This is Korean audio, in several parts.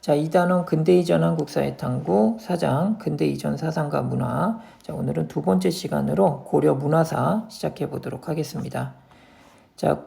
자, 이단원 근대 이전 한국 사회 탐구 4장 근대 이전 사상과 문화. 자, 오늘은 두 번째 시간으로 고려 문화사 시작해 보도록 하겠습니다. 자,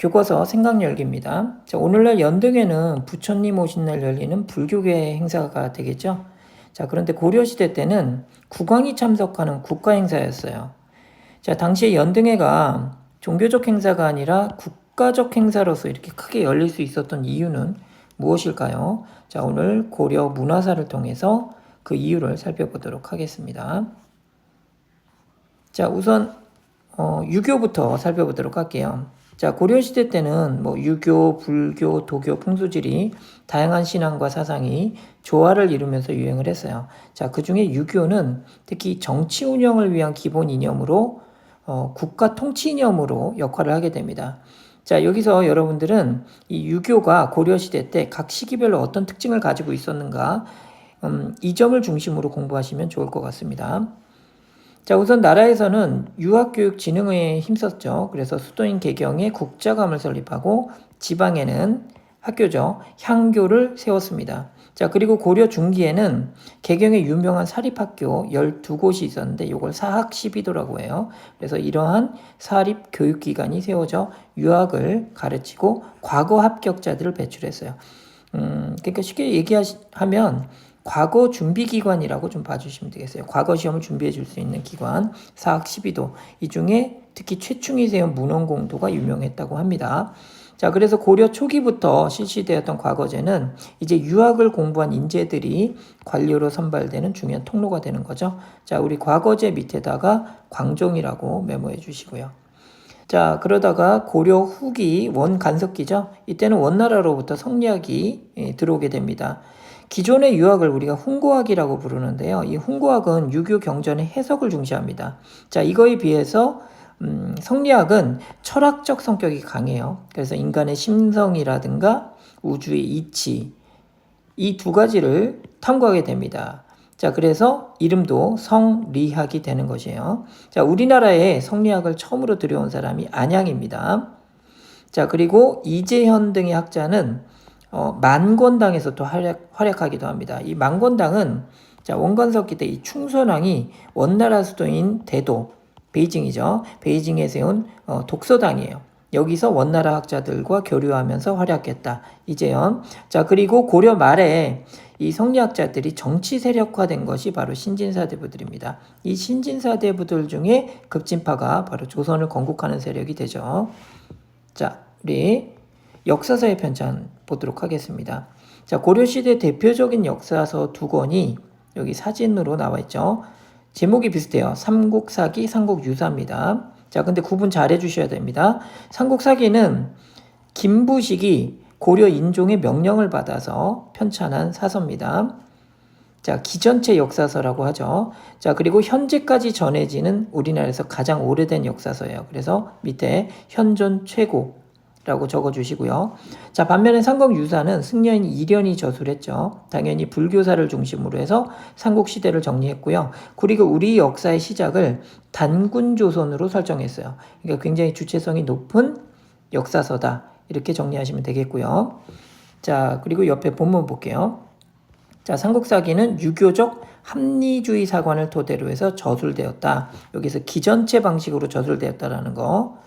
교과서 생각 열기입니다. 자, 오늘날 연등에는 부처님 오신 날 열리는 불교계 행사가 되겠죠. 자, 그런데 고려시대 때는 국왕이 참석하는 국가 행사였어요. 자, 당시에 연등회가 종교적 행사가 아니라 국가적 행사로서 이렇게 크게 열릴 수 있었던 이유는 무엇일까요? 자, 오늘 고려 문화사를 통해서 그 이유를 살펴보도록 하겠습니다. 자, 우선 유교부터 살펴보도록 할게요. 자, 고려시대 때는 유교, 불교, 도교, 풍수지리 다양한 신앙과 사상이 조화를 이루면서 유행을 했어요. 자, 그 중에 유교는 특히 정치 운영을 위한 기본 이념으로 국가 통치 이념으로 역할을 하게 됩니다. 자, 여기서 여러분들은 이 유교가 고려시대 때 각 시기별로 어떤 특징을 가지고 있었는가, 이 점을 중심으로 공부하시면 좋을 것 같습니다. 자, 우선 나라에서는 유학교육 진흥에 힘썼죠. 그래서 수도인 개경에 국자감을 설립하고 지방에는 학교죠. 향교를 세웠습니다. 자, 그리고 고려 중기에는 개경에 유명한 사립학교 12곳이 있었는데 이걸 사학시비도라고 해요. 그래서 이러한 사립교육기관이 세워져 유학을 가르치고 과거 합격자들을 배출했어요. 그러니까 쉽게 얘기하면 과거 준비기관이라고 좀 봐주시면 되겠어요. 과거 시험을 준비해 줄 수 있는 기관, 사학시비도. 이 중에 특히 최충이 세운 문헌공도가 유명했다고 합니다. 자, 그래서 고려 초기부터 실시되었던 과거제는 이제 유학을 공부한 인재들이 관료로 선발되는 중요한 통로가 되는 거죠. 자, 우리 과거제 밑에다가 광종이라고 메모해 주시고요. 자, 그러다가 고려 후기 원간석기죠. 이때는 원나라로부터 성리학이 들어오게 됩니다. 기존의 유학을 우리가 훈고학이라고 부르는데요. 이 훈고학은 유교 경전의 해석을 중시합니다. 자, 이거에 비해서 성리학은 철학적 성격이 강해요. 그래서 인간의 심성이라든가 우주의 이치, 이 두 가지를 탐구하게 됩니다. 자, 그래서 이름도 성리학이 되는 것이에요. 자, 우리나라에 성리학을 처음으로 들여온 사람이 안양입니다. 자, 그리고 이재현 등의 학자는 만권당에서 또 활약하기도 합니다. 이 만권당은 자, 원간석기 때 이 충선왕이 원나라 수도인 대도, 베이징이죠. 베이징에 세운 독서당이에요. 여기서 원나라 학자들과 교류하면서 활약했다. 이재현. 자, 그리고 고려 말에 이 성리학자들이 정치 세력화된 것이 바로 신진사대부들입니다. 이 신진사대부들 중에 급진파가 바로 조선을 건국하는 세력이 되죠. 자, 우리 역사서의 편찬 보도록 하겠습니다. 자, 고려시대 대표적인 역사서 두 권이 여기 사진으로 나와 있죠. 제목이 비슷해요. 삼국사기, 삼국유사입니다. 자, 근데 구분 잘 해주셔야 됩니다. 삼국사기는 김부식이 고려 인종의 명령을 받아서 편찬한 사서입니다. 자, 기전체 역사서라고 하죠. 자, 그리고 현재까지 전해지는 우리나라에서 가장 오래된 역사서예요. 그래서 밑에 현존 최고라고 적어주시고요. 자, 반면에 삼국유사는 승려인 이련이 저술했죠. 당연히 불교사를 중심으로 해서 삼국시대를 정리했고요. 그리고 우리 역사의 시작을 단군조선으로 설정했어요. 그러니까 굉장히 주체성이 높은 역사서다. 이렇게 정리하시면 되겠고요. 자, 그리고 옆에 본문 볼게요. 자, 삼국사기는 유교적 합리주의 사관을 토대로 해서 저술되었다. 여기서 기전체 방식으로 저술되었다라는 거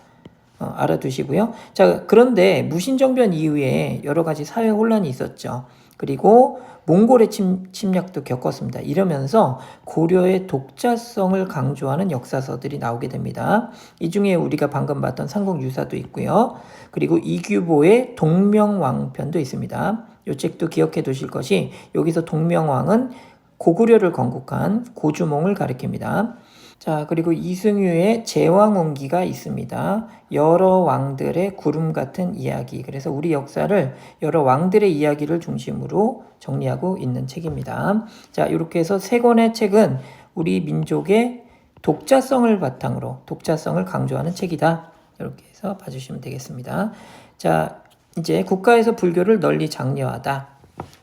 알아두시고요. 자, 그런데 무신정변 이후에 여러 가지 사회 혼란이 있었죠. 그리고 몽골의 침략도 겪었습니다. 이러면서 고려의 독자성을 강조하는 역사서들이 나오게 됩니다. 이 중에 우리가 방금 봤던 삼국유사도 있고요. 그리고 이규보의 동명왕편도 있습니다. 이 책도 기억해 두실 것이 여기서 동명왕은 고구려를 건국한 고주몽을 가리킵니다. 자, 그리고 이승유의 제왕운기가 있습니다. 여러 왕들의 구름 같은 이야기. 그래서 우리 역사를 여러 왕들의 이야기를 중심으로 정리하고 있는 책입니다. 자, 이렇게 해서 세 권의 책은 우리 민족의 독자성을 바탕으로 독자성을 강조하는 책이다. 이렇게 해서 봐주시면 되겠습니다. 자, 이제 국가에서 불교를 널리 장려하다.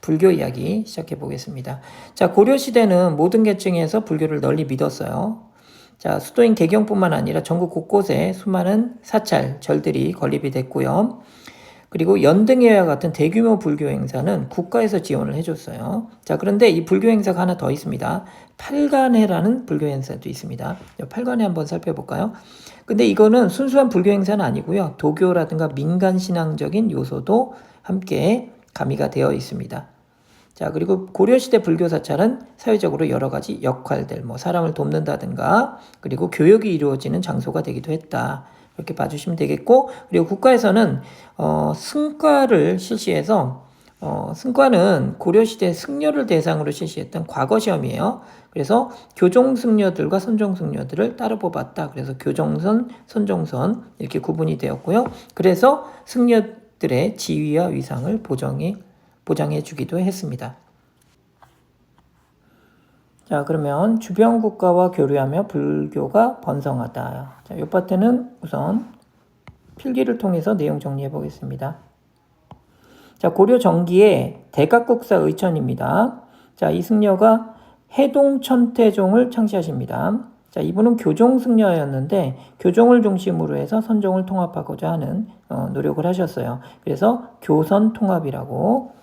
불교 이야기 시작해 보겠습니다. 자, 고려시대는 모든 계층에서 불교를 널리 믿었어요. 자, 수도인 개경뿐만 아니라 전국 곳곳에 수많은 사찰, 절들이 건립이 됐고요. 그리고 연등회와 같은 대규모 불교 행사는 국가에서 지원을 해줬어요. 자, 그런데 이 불교 행사가 하나 더 있습니다. 팔간회라는 불교 행사도 있습니다. 팔간회 한번 살펴볼까요? 근데 이거는 순수한 불교 행사는 아니고요. 도교라든가 민간 신앙적인 요소도 함께 가미가 되어 있습니다. 자, 그리고 고려시대 불교 사찰은 사회적으로 여러 가지 역할들, 사람을 돕는다든가, 그리고 교육이 이루어지는 장소가 되기도 했다. 이렇게 봐주시면 되겠고, 그리고 국가에서는, 승과를 실시해서, 승과는 고려시대 승려를 대상으로 실시했던 과거 시험이에요. 그래서 교종승려들과 선종승려들을 따로 뽑았다. 그래서 교종선, 선종선 이렇게 구분이 되었고요. 그래서 승려들의 지위와 위상을 보장해 주기도 했습니다. 자, 그러면 주변 국가와 교류하며 불교가 번성하다. 자, 이 파트는 우선 필기를 통해서 내용 정리해 보겠습니다. 자, 고려 정기의 대각국사 의천입니다. 자, 이 승려가 해동천태종을 창시하십니다. 자, 이분은 교종승려였는데 교종을 중심으로 해서 선종을 통합하고자 하는 노력을 하셨어요. 그래서 교선통합이라고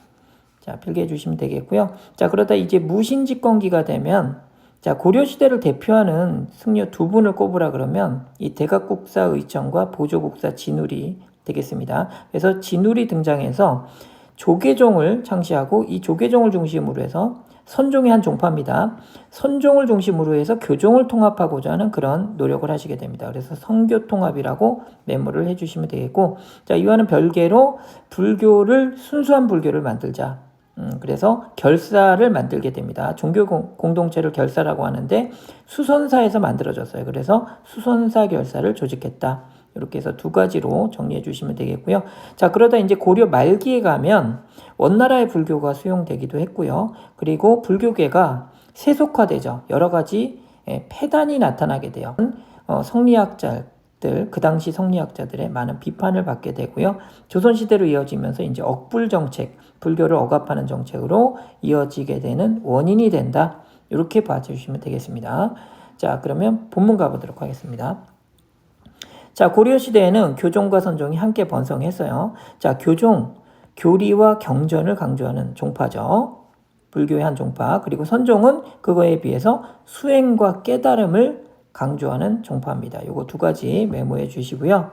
자, 필기해 주시면 되겠고요. 자, 그러다 이제 무신집권기가 되면 자, 고려시대를 대표하는 승려 두 분을 꼽으라 그러면 이 대각국사 의천과 보조국사 진울이 되겠습니다. 그래서 진울이 등장해서 조계종을 창시하고 이 조계종을 중심으로 해서 선종의 한 종파입니다. 선종을 중심으로 해서 교종을 통합하고자 하는 그런 노력을 하시게 됩니다. 그래서 선교통합이라고 메모를 해주시면 되겠고, 자, 이와는 별개로 불교를 순수한 불교를 만들자. 그래서 결사를 만들게 됩니다. 종교 공동체를 결사라고 하는데 수선사에서 만들어졌어요. 그래서 수선사 결사를 조직했다. 이렇게 해서 두 가지로 정리해 주시면 되겠고요. 자, 그러다 이제 고려 말기에 가면 원나라의 불교가 수용되기도 했고요. 그리고 불교계가 세속화되죠. 여러 가지 폐단이 나타나게 돼요. 성리학자들, 그 당시 성리학자들의 많은 비판을 받게 되고요. 조선시대로 이어지면서 이제 억불 정책, 불교를 억압하는 정책으로 이어지게 되는 원인이 된다. 이렇게 봐주시면 되겠습니다. 자, 그러면 본문 가보도록 하겠습니다. 자, 고려시대에는 교종과 선종이 함께 번성했어요. 자, 교종, 교리와 경전을 강조하는 종파죠. 불교의 한 종파. 그리고 선종은 그거에 비해서 수행과 깨달음을 강조하는 종파입니다. 요거 두 가지 메모해 주시고요.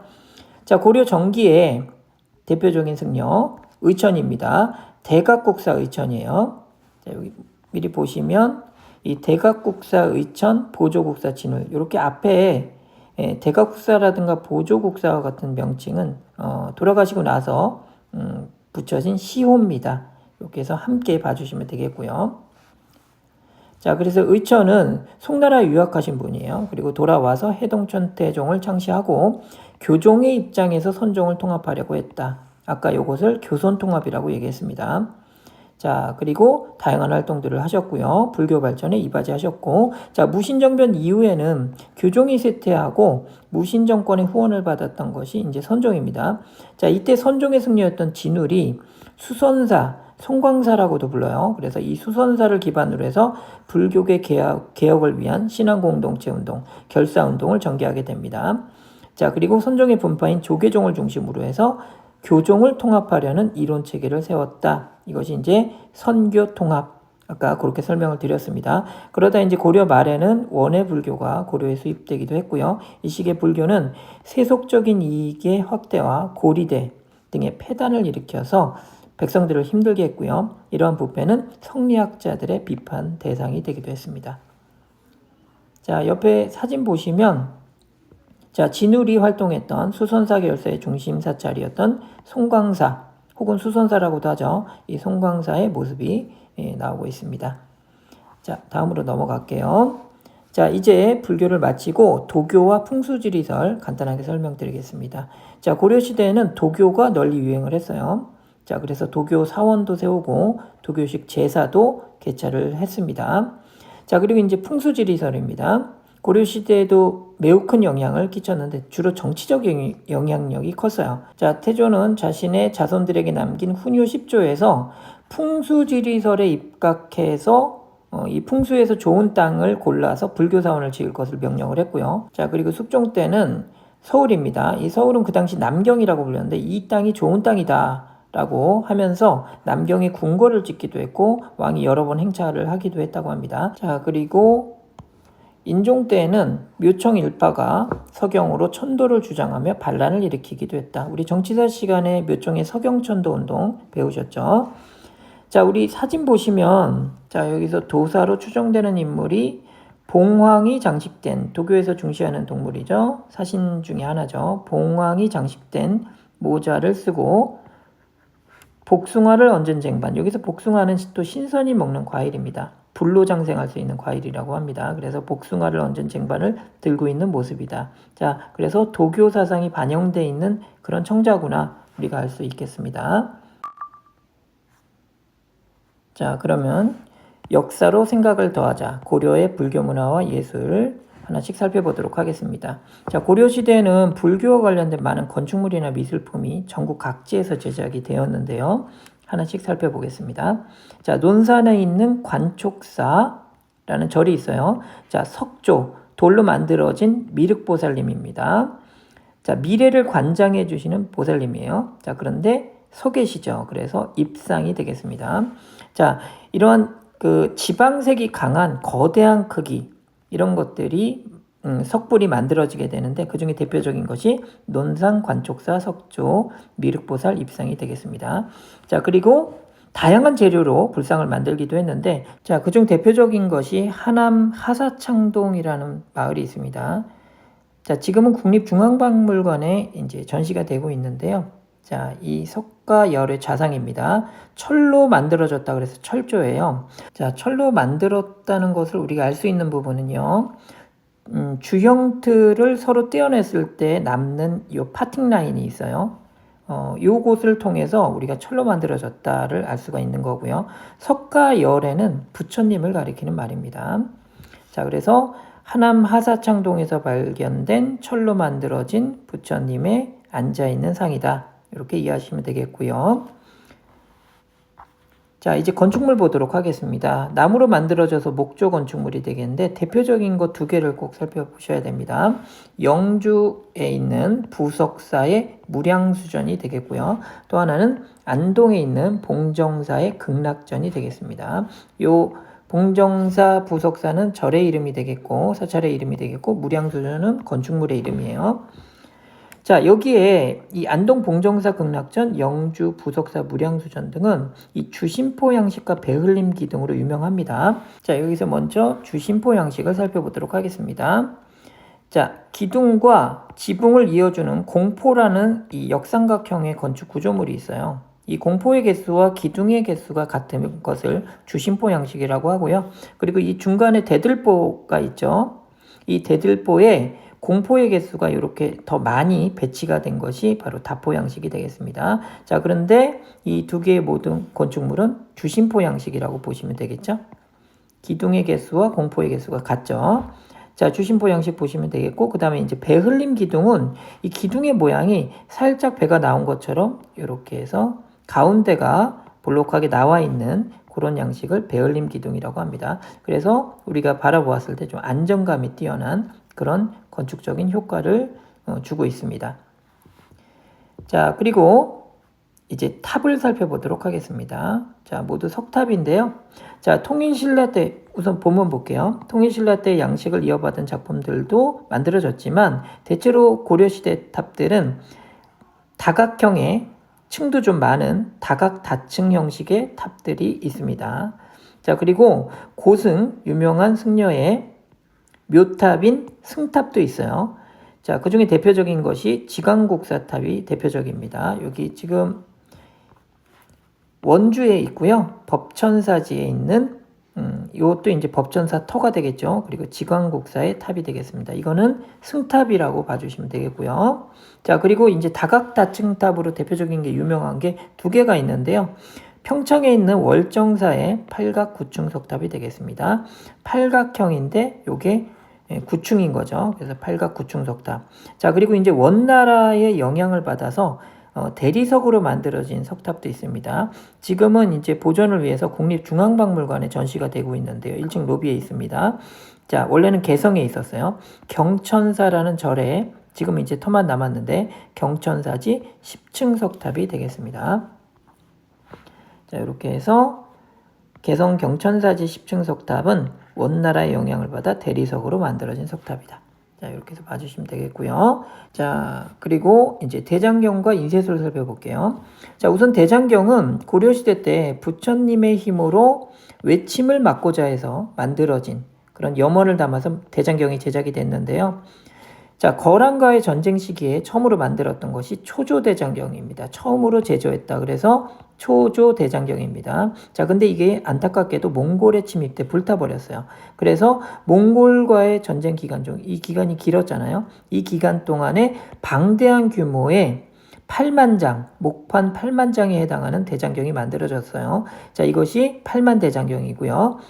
자, 고려 정기의 대표적인 승려 의천입니다. 대각국사 의천이에요. 자, 여기 미리 보시면 이 대각국사 의천, 보조국사 진울 이렇게 앞에 대각국사라든가 보조국사와 같은 명칭은 돌아가시고 나서 붙여진 시호입니다. 이렇게 해서 함께 봐주시면 되겠고요. 자, 그래서 의천은 송나라에 유학하신 분이에요. 그리고 돌아와서 해동천태종을 창시하고 교종의 입장에서 선종을 통합하려고 했다. 아까 이것을 교선통합이라고 얘기했습니다. 자, 그리고 다양한 활동들을 하셨고요. 불교 발전에 이바지하셨고, 자, 무신정변 이후에는 교종이 쇠퇴하고 무신정권의 후원을 받았던 것이 이제 선종입니다. 자, 이때 선종의 승려였던 진울이 수선사, 송광사라고도 불러요. 그래서 이 수선사를 기반으로 해서 불교계 개혁을 위한 신앙공동체 운동, 결사운동을 전개하게 됩니다. 자, 그리고 선종의 분파인 조계종을 중심으로 해서 교종을 통합하려는 이론 체계를 세웠다. 이것이 이제 선교 통합. 아까 그렇게 설명을 드렸습니다. 그러다 이제 고려 말에는 원해 불교가 고려에 수입되기도 했고요. 이 시기의 불교는 세속적인 이익의 확대와 고리대 등의 폐단을 일으켜서 백성들을 힘들게 했고요. 이러한 부패는 성리학자들의 비판 대상이 되기도 했습니다. 자, 옆에 사진 보시면 자, 진울이 활동했던 수선사 결사의 중심 사찰이었던 송광사 혹은 수선사라고도 하죠. 이 송광사의 모습이 나오고 있습니다. 자, 다음으로 넘어갈게요. 자, 이제 불교를 마치고 도교와 풍수지리설 간단하게 설명드리겠습니다. 자, 고려시대에는 도교가 널리 유행을 했어요. 자, 그래서 도교 사원도 세우고 도교식 제사도 개최를 했습니다. 자, 그리고 이제 풍수지리설입니다. 고려시대에도 매우 큰 영향을 끼쳤는데 주로 정치적 영향력이 컸어요. 자, 태조는 자신의 자손들에게 남긴 훈요 10조에서 풍수지리설에 입각해서 이 풍수에서 좋은 땅을 골라서 불교사원을 지을 것을 명령을 했고요. 자, 그리고 숙종 때는 서울입니다. 이 서울은 그 당시 남경이라고 불렸는데 이 땅이 좋은 땅이다 라고 하면서 남경에 궁궐을 짓기도 했고 왕이 여러 번 행차를 하기도 했다고 합니다. 자, 그리고 인종 때에는 묘청 일파가 서경으로 천도를 주장하며 반란을 일으키기도 했다. 우리 정치사 시간에 묘청의 서경천도 운동 배우셨죠? 자, 우리 사진 보시면 자, 여기서 도사로 추정되는 인물이 봉황이 장식된, 도교에서 중시하는 동물이죠. 사신 중에 하나죠. 봉황이 장식된 모자를 쓰고 복숭아를 얹은 쟁반. 여기서 복숭아는 또 신선이 먹는 과일입니다. 불로 장생할 수 있는 과일이라고 합니다. 그래서 복숭아를 얹은 쟁반을 들고 있는 모습이다. 자, 그래서 도교 사상이 반영되어 있는 그런 청자구나 우리가 알 수 있겠습니다. 자, 그러면 역사로 생각을 더하자. 고려의 불교 문화와 예술 하나씩 살펴보도록 하겠습니다. 자, 고려시대에는 불교와 관련된 많은 건축물이나 미술품이 전국 각지에서 제작이 되었는데요. 하나씩 살펴보겠습니다. 자, 논산에 있는 관촉사라는 절이 있어요. 자, 석조, 돌로 만들어진 미륵보살님입니다. 자, 미래를 관장해 주시는 보살님이에요. 자, 그런데 서 계시죠. 그래서 입상이 되겠습니다. 자, 이러한 그 지방색이 강한 거대한 크기 이런 것들이 석불이 만들어지게 되는데 그 중에 대표적인 것이 논산 관촉사 석조 미륵보살 입상이 되겠습니다. 자, 그리고 다양한 재료로 불상을 만들기도 했는데 자, 그중 대표적인 것이 하남 하사창동이라는 마을이 있습니다. 자, 지금은 국립중앙박물관에 이제 전시가 되고 있는데요. 자, 이 석가열의 좌상입니다. 철로 만들어졌다 그래서 철조예요. 자, 철로 만들었다는 것을 우리가 알 수 있는 부분은요. 주형 틀을 서로 떼어냈을 때 남는 이 파팅 라인이 있어요. 요곳을 통해서 우리가 철로 만들어졌다를 알 수가 있는 거고요. 석가열에는 부처님을 가리키는 말입니다. 자, 그래서 하남 하사창동에서 발견된 철로 만들어진 부처님의 앉아있는 상이다. 이렇게 이해하시면 되겠고요. 자, 이제 건축물 보도록 하겠습니다. 나무로 만들어져서 목조 건축물이 되겠는데 대표적인 것 두 개를 꼭 살펴보셔야 됩니다. 영주에 있는 부석사의 무량수전이 되겠고요. 또 하나는 안동에 있는 봉정사의 극락전이 되겠습니다. 요 봉정사 부석사는 절의 이름이 되겠고 사찰의 이름이 되겠고 무량수전은 건축물의 이름이에요. 자, 여기에 이 안동 봉정사 극락전, 영주 부석사 무량수전 등은 이 주심포 양식과 배흘림 기둥으로 유명합니다. 자, 여기서 먼저 주심포 양식을 살펴보도록 하겠습니다. 자, 기둥과 지붕을 이어주는 공포라는 이 역삼각형의 건축 구조물이 있어요. 이 공포의 개수와 기둥의 개수가 같은 것을 주심포 양식이라고 하고요. 그리고 이 중간에 대들보가 있죠. 이 대들보에 공포의 개수가 이렇게 더 많이 배치가 된 것이 바로 다포 양식이 되겠습니다. 자, 그런데 이 두 개의 모든 건축물은 주심포 양식이라고 보시면 되겠죠. 기둥의 개수와 공포의 개수가 같죠. 자, 주심포 양식 보시면 되겠고, 그 다음에 이제 배흘림 기둥은 이 기둥의 모양이 살짝 배가 나온 것처럼 이렇게 해서 가운데가 볼록하게 나와 있는 그런 양식을 배흘림 기둥이라고 합니다. 그래서 우리가 바라보았을 때 좀 안정감이 뛰어난 그런 건축적인 효과를 주고 있습니다. 자, 그리고 이제 탑을 살펴보도록 하겠습니다. 자, 모두 석탑인데요. 자, 통일신라 때 우선 본문 볼게요. 통일신라 때 양식을 이어받은 작품들도 만들어졌지만 대체로 고려시대 탑들은 다각형의 층도 좀 많은 다각 다층 형식의 탑들이 있습니다. 자, 그리고 고승 유명한 승려의 묘탑인 승탑도 있어요. 자, 그 중에 대표적인 것이 지광국사탑이 대표적입니다. 여기 지금 원주에 있고요. 법천사지에 있는 이것도 이제 법천사 터가 되겠죠. 그리고 지광국사의 탑이 되겠습니다. 이거는 승탑이라고 봐주시면 되겠고요. 자, 그리고 이제 다각다층탑으로 대표적인 게 유명한 게 두 개가 있는데요. 평창에 있는 월정사의 팔각구층석탑이 되겠습니다. 팔각형인데 요게 9층인 거죠. 그래서 팔각구층석탑. 자, 그리고 이제 원나라의 영향을 받아서 대리석으로 만들어진 석탑도 있습니다. 지금은 이제 보존을 위해서 국립중앙박물관에 전시가 되고 있는데요. 1층 로비에 있습니다. 자, 원래는 개성에 있었어요. 경천사라는 절에 지금 이제 터만 남았는데 경천사지 10층 석탑이 되겠습니다. 자, 이렇게 해서 개성 경천사지 10층 석탑은 원나라의 영향을 받아 대리석으로 만들어진 석탑이다. 자, 이렇게 해서 봐주시면 되겠고요. 자, 그리고 이제 대장경과 인쇄소를 살펴볼게요. 자, 우선 대장경은 고려시대 때 부처님의 힘으로 외침을 막고자 해서 만들어진 그런 염원을 담아서 대장경이 제작이 됐는데요. 자, 거란과의 전쟁 시기에 처음으로 만들었던 것이 초조대장경입니다. 처음으로 제조했다. 그래서 초조대장경입니다. 자, 근데 이게 안타깝게도 몽골에 침입돼 불타버렸어요. 그래서 몽골과의 전쟁 기간 중, 이 기간이 길었잖아요. 이 기간 동안에 방대한 규모의 8만 장, 목판 8만 장에 해당하는 대장경이 만들어졌어요. 자, 이것이 8만 대장경이고요.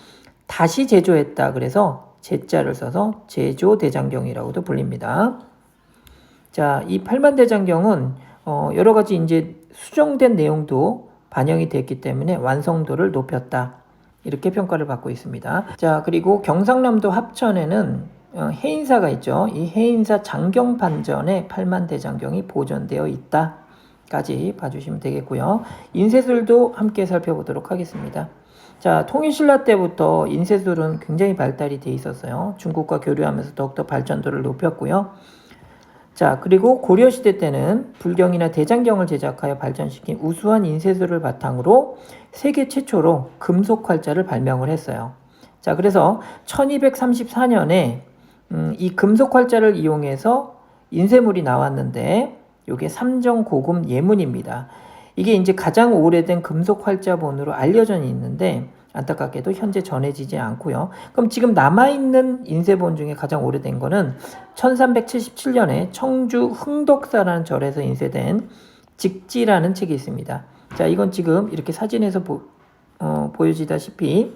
다시 제조했다. 그래서 제자를 써서 제조대장경이라고도 불립니다. 자, 이 8만 대장경은 여러 가지 이제 수정된 내용도 반영이 됐기 때문에 완성도를 높였다. 이렇게 평가를 받고 있습니다. 자, 그리고 경상남도 합천에는 해인사가 있죠. 이 해인사 장경판전에 8만 대장경이 보존되어 있다. 까지 봐주시면 되겠고요. 인쇄술도 함께 살펴보도록 하겠습니다. 자, 통일신라 때부터 인쇄술은 굉장히 발달이 돼 있었어요. 중국과 교류하면서 더욱더 발전도를 높였고요. 자, 그리고 고려시대 때는 불경이나 대장경을 제작하여 발전시킨 우수한 인쇄술을 바탕으로 세계 최초로 금속 활자를 발명을 했어요. 자, 그래서 1234년에 이 금속 활자를 이용해서 인쇄물이 나왔는데 이게 삼정고금 예문입니다. 이게 이제 가장 오래된 금속 활자본으로 알려져 있는데 안타깝게도 현재 전해지지 않고요. 그럼 지금 남아있는 인쇄본 중에 가장 오래된 거는 1377년에 청주 흥덕사라는 절에서 인쇄된 직지라는 책이 있습니다. 자, 이건 지금 이렇게 사진에서 보여지다시피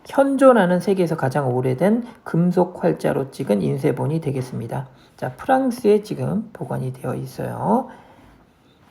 현조라는 세계에서 가장 오래된 금속 활자로 찍은 인쇄본이 되겠습니다. 자, 프랑스에 지금 보관이 되어 있어요.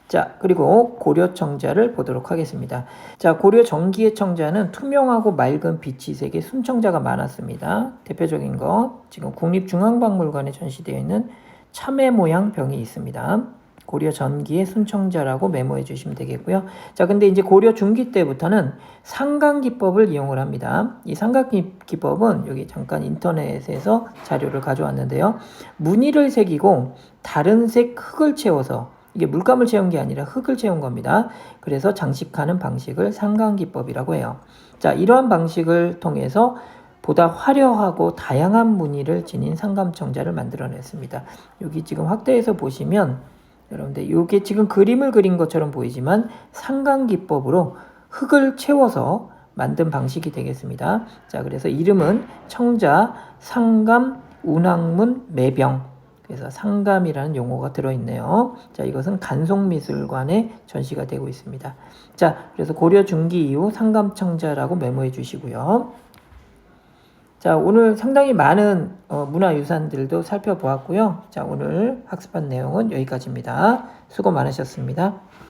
자, 그리고 고려 청자를 보도록 하겠습니다. 자, 고려 전기의 청자는 투명하고 맑은 빛이 색의 순청자가 많았습니다. 대표적인 것, 지금 국립중앙박물관에 전시되어 있는 참외 모양 병이 있습니다. 고려 전기의 순청자라고 메모해 주시면 되겠고요. 자, 근데 이제 고려 중기 때부터는 상강기법을 이용을 합니다. 이 상강기법은 여기 잠깐 인터넷에서 자료를 가져왔는데요. 무늬를 새기고 다른 색 흙을 채워서 이게 물감을 채운 게 아니라 흙을 채운 겁니다. 그래서 장식하는 방식을 상강기법이라고 해요. 자, 이러한 방식을 통해서 보다 화려하고 다양한 무늬를 지닌 상감청자를 만들어냈습니다. 여기 지금 확대해서 보시면 여러분들 이게 지금 그림을 그린 것처럼 보이지만 상강기법으로 흙을 채워서 만든 방식이 되겠습니다. 자, 그래서 이름은 청자, 상감, 운항문, 매병. 그래서 상감이라는 용어가 들어있네요. 자, 이것은 간송미술관에 전시가 되고 있습니다. 자, 그래서 고려 중기 이후 상감청자라고 메모해 주시고요. 자, 오늘 상당히 많은 문화유산들도 살펴보았고요. 자, 오늘 학습한 내용은 여기까지입니다. 수고 많으셨습니다.